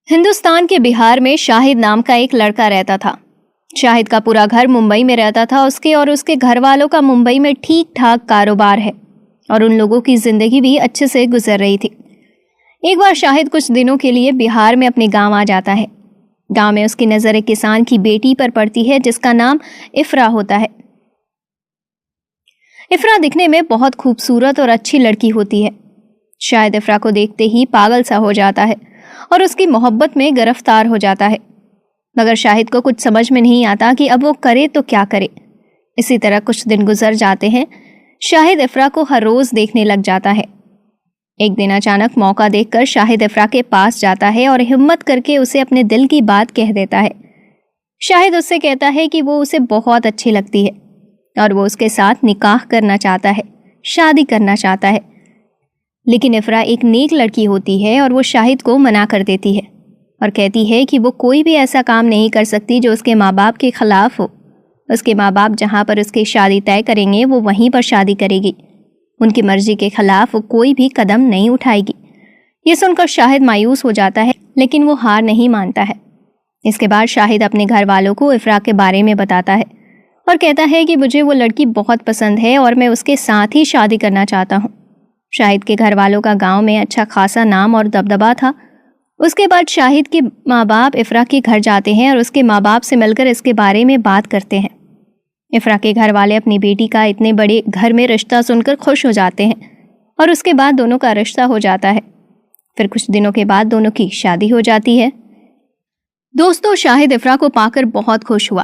ہندوستان کے بہار میں شاہد نام کا ایک لڑکا رہتا تھا۔ شاہد کا پورا گھر ممبئی میں رہتا تھا۔ اس کے اور اس کے گھر والوں کا ممبئی میں ٹھیک ٹھاک کاروبار ہے اور ان لوگوں کی زندگی بھی اچھے سے گزر رہی تھی۔ ایک بار شاہد کچھ دنوں کے لیے بہار میں اپنے گاؤں آ جاتا ہے۔ گاؤں میں اس کی نظر ایک کسان کی بیٹی پر پڑتی ہے جس کا نام افرا ہوتا ہے۔ افرا دکھنے میں بہت خوبصورت اور اچھی لڑکی ہوتی ہے۔ شاہد افرا کو دیکھتے ہی پاگل سا ہو جاتا ہے اور اس کی محبت میں گرفتار ہو جاتا ہے، مگر شاہد کو کچھ سمجھ میں نہیں آتا کہ اب وہ کرے تو کیا کرے۔ اسی طرح کچھ دن گزر جاتے ہیں۔ شاہد افرا کو ہر روز دیکھنے لگ جاتا ہے۔ ایک دن اچانک موقع دیکھ کر شاہد افرا کے پاس جاتا ہے اور ہمت کر کے اسے اپنے دل کی بات کہہ دیتا ہے۔ شاہد اس سے کہتا ہے کہ وہ اسے بہت اچھی لگتی ہے اور وہ اس کے ساتھ نکاح کرنا چاہتا ہے، شادی کرنا چاہتا ہے۔ لیکن افرا ایک نیک لڑکی ہوتی ہے اور وہ شاہد کو منع کر دیتی ہے اور کہتی ہے کہ وہ کوئی بھی ایسا کام نہیں کر سکتی جو اس کے ماں باپ کے خلاف ہو۔ اس کے ماں باپ جہاں پر اس کی شادی طے کریں گے وہ وہیں پر شادی کرے گی۔ ان کی مرضی کے خلاف وہ کوئی بھی قدم نہیں اٹھائے گی۔ یہ سن کر شاہد مایوس ہو جاتا ہے، لیکن وہ ہار نہیں مانتا ہے۔ اس کے بعد شاہد اپنے گھر والوں کو افرا کے بارے میں بتاتا ہے اور کہتا ہے کہ مجھے وہ لڑکی بہت پسند ہے اور میں اس کے ساتھ ہی شادی کرنا چاہتا ہوں۔ شاہد کے گھر والوں کا گاؤں میں اچھا خاصا نام اور دبدبا تھا۔ اس کے بعد شاہد کے ماں باپ افرا کے گھر جاتے ہیں اور اس کے ماں باپ سے مل کر اس کے بارے میں بات کرتے ہیں۔ افرا کے گھر والے اپنی بیٹی کا اتنے بڑے گھر میں رشتہ سن کر خوش ہو جاتے ہیں اور اس کے بعد دونوں کا رشتہ ہو جاتا ہے۔ پھر کچھ دنوں کے بعد دونوں کی شادی ہو جاتی ہے۔ دوستو، شاہد افرا کو پا کر بہت خوش ہوا۔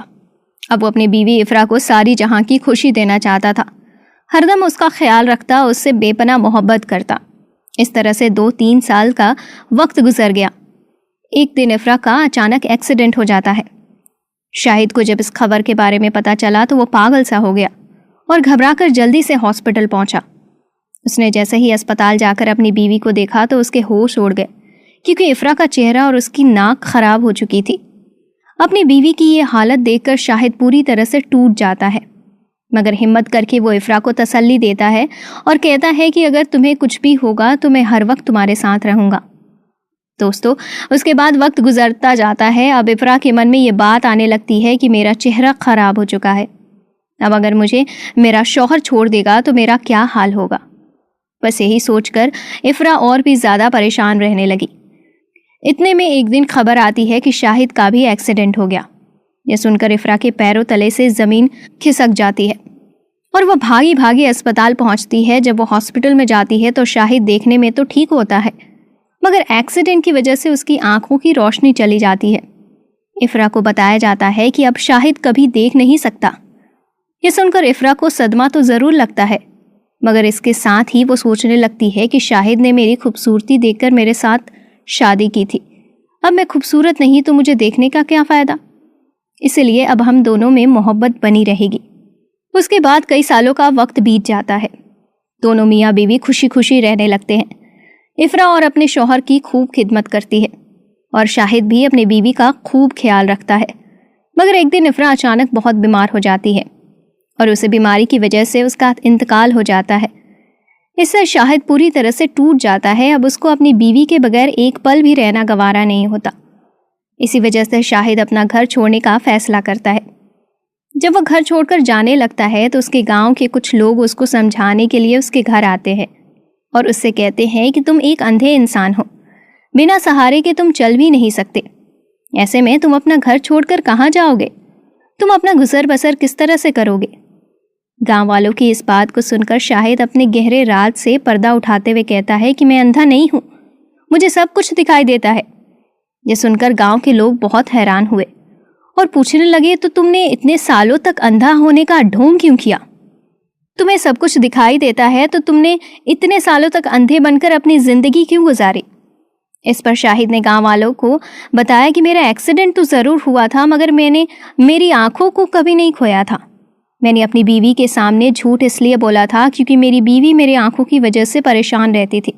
اب وہ اپنی بیوی افرا کو ساری جہاں کی خوشی دینا چاہتا تھا، ہر دم اس کا خیال رکھتا، اس سے بے پناہ محبت کرتا۔ اس طرح سے 2-3 سال کا وقت گزر گیا۔ ایک دن افرا کا اچانک ایکسیڈنٹ ہو جاتا ہے۔ شاہد کو جب اس خبر کے بارے میں پتا چلا تو وہ پاگل سا ہو گیا اور گھبرا کر جلدی سے ہاسپٹل پہنچا۔ اس نے جیسے ہی اسپتال جا کر اپنی بیوی کو دیکھا تو اس کے ہوش اڑ گئے، کیونکہ افرا کا چہرہ اور اس کی ناک خراب ہو چکی تھی۔ اپنی بیوی کی یہ حالت دیکھ کر شاہد پوری طرح سے ٹوٹ جاتا ہے، مگر ہمت کر کے وہ افرا کو تسلی دیتا ہے اور کہتا ہے کہ اگر تمہیں کچھ بھی ہوگا تو میں ہر وقت تمہارے ساتھ رہوں گا۔ دوستو، اس کے بعد وقت گزرتا جاتا ہے۔ اب افرا کے من میں یہ بات آنے لگتی ہے کہ میرا چہرہ خراب ہو چکا ہے، اب اگر مجھے میرا شوہر چھوڑ دے گا تو میرا کیا حال ہوگا۔ بس یہی سوچ کر افرا اور بھی زیادہ پریشان رہنے لگی۔ اتنے میں ایک دن خبر آتی ہے کہ شاہد کا بھی ایکسیڈنٹ ہو گیا۔ یہ سن کر افرا کے پیروں تلے سے زمین کھسک جاتی ہے اور وہ بھاگی بھاگی اسپتال پہنچتی ہے۔ جب وہ ہاسپٹل میں جاتی ہے تو شاہد دیکھنے میں تو ٹھیک ہوتا ہے، مگر ایکسیڈنٹ کی وجہ سے اس کی آنکھوں کی روشنی چلی جاتی ہے۔ افرا کو بتایا جاتا ہے کہ اب شاہد کبھی دیکھ نہیں سکتا۔ یہ سن کر افرا کو صدمہ تو ضرور لگتا ہے، مگر اس کے ساتھ ہی وہ سوچنے لگتی ہے کہ شاہد نے میری خوبصورتی دیکھ کر میرے ساتھ شادی کی تھی، اب میں خوبصورت نہیں تو مجھے دیکھنے کا کیا فائدہ، اس لیے اب ہم دونوں میں محبت بنی رہے گی۔ اس کے بعد کئی سالوں کا وقت بیت جاتا ہے۔ دونوں میاں بیوی خوشی خوشی رہنے لگتے ہیں۔ افرا اور اپنے شوہر کی خوب خدمت کرتی ہے اور شاہد بھی اپنی بیوی کا خوب خیال رکھتا ہے، مگر ایک دن افرا اچانک بہت بیمار ہو جاتی ہے اور اسے بیماری کی وجہ سے اس کا انتقال ہو جاتا ہے۔ اس سے شاہد پوری طرح سے ٹوٹ جاتا ہے۔ اب اس کو اپنی بیوی کے بغیر ایک پل بھی رہنا گوارا نہیں ہوتا۔ اسی وجہ سے شاہد اپنا گھر چھوڑنے کا فیصلہ کرتا ہے۔ جب وہ گھر چھوڑ کر جانے لگتا ہے تو اس کے گاؤں کے کچھ لوگ اس کو سمجھانے کے لیے اس کے گھر آتے ہیں اور اس سے کہتے ہیں کہ تم ایک اندھے انسان ہو، بنا سہارے کے تم چل بھی نہیں سکتے، ایسے میں تم اپنا گھر چھوڑ کر کہاں جاؤ گے؟ تم اپنا گزر بسر کس طرح سے کرو گے؟ گاؤں والوں کی اس بات کو سن کر شاہد اپنے گہرے راز سے پردہ اٹھاتے ہوئے کہتا ہے کہ میں اندھا نہیں ہوں، مجھے سب کچھ دکھائی دیتا ہے۔ یہ سن کر گاؤں کے لوگ بہت حیران ہوئے اور پوچھنے لگے تو تم نے اتنے سالوں تک اندھا ہونے کا ڈھونگ کیوں کیا؟ تمہیں سب کچھ دکھائی دیتا ہے تو تم نے اتنے سالوں تک اندھے بن کر اپنی زندگی کیوں گزاری؟ اس پر شاہد نے گاؤں والوں کو بتایا کہ میرا ایکسیڈنٹ تو ضرور ہوا تھا، مگر میں نے میری آنکھوں کو کبھی نہیں کھویا تھا۔ میں نے اپنی بیوی کے سامنے جھوٹ اس لیے بولا تھا کیونکہ میری بیوی میری آنکھوں کی وجہ سے پریشان رہتی تھی۔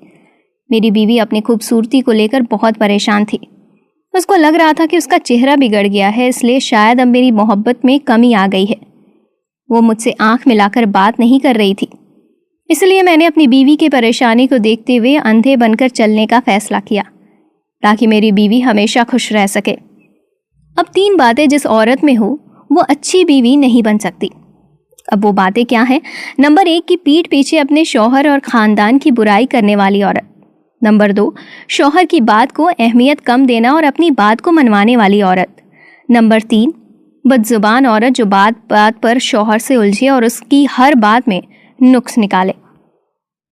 میری بیوی اپنی خوبصورتی کو لے کر بہت پریشان تھی۔ اس کو لگ رہا تھا کہ اس کا چہرہ بگڑ گیا ہے، اس لیے شاید اب میری محبت میں کمی آ گئی ہے۔ وہ مجھ سے آنکھ ملا کر بات نہیں کر رہی تھی، اس لیے میں نے اپنی بیوی کی پریشانی کو دیکھتے ہوئے اندھے بن کر چلنے کا فیصلہ کیا۔ تاکہ میری بیوی ہمیشہ خوش رہ سکے۔ اب 3 باتیں جس عورت میں ہو وہ اچھی بیوی نہیں بن سکتی۔ اب وہ باتیں کیا ہیں؟ نمبر 1 کی پیٹھ پیچھے اپنے شوہر اور خاندان کی برائی کرنے والی عورت۔ نمبر 2 شوہر کی بات کو اہمیت کم دینا اور اپنی بات کو منوانے والی عورت۔ نمبر 3 بد زبان عورت جو بات بات پر شوہر سے الجھے اور اس کی ہر بات میں نقص نکالے۔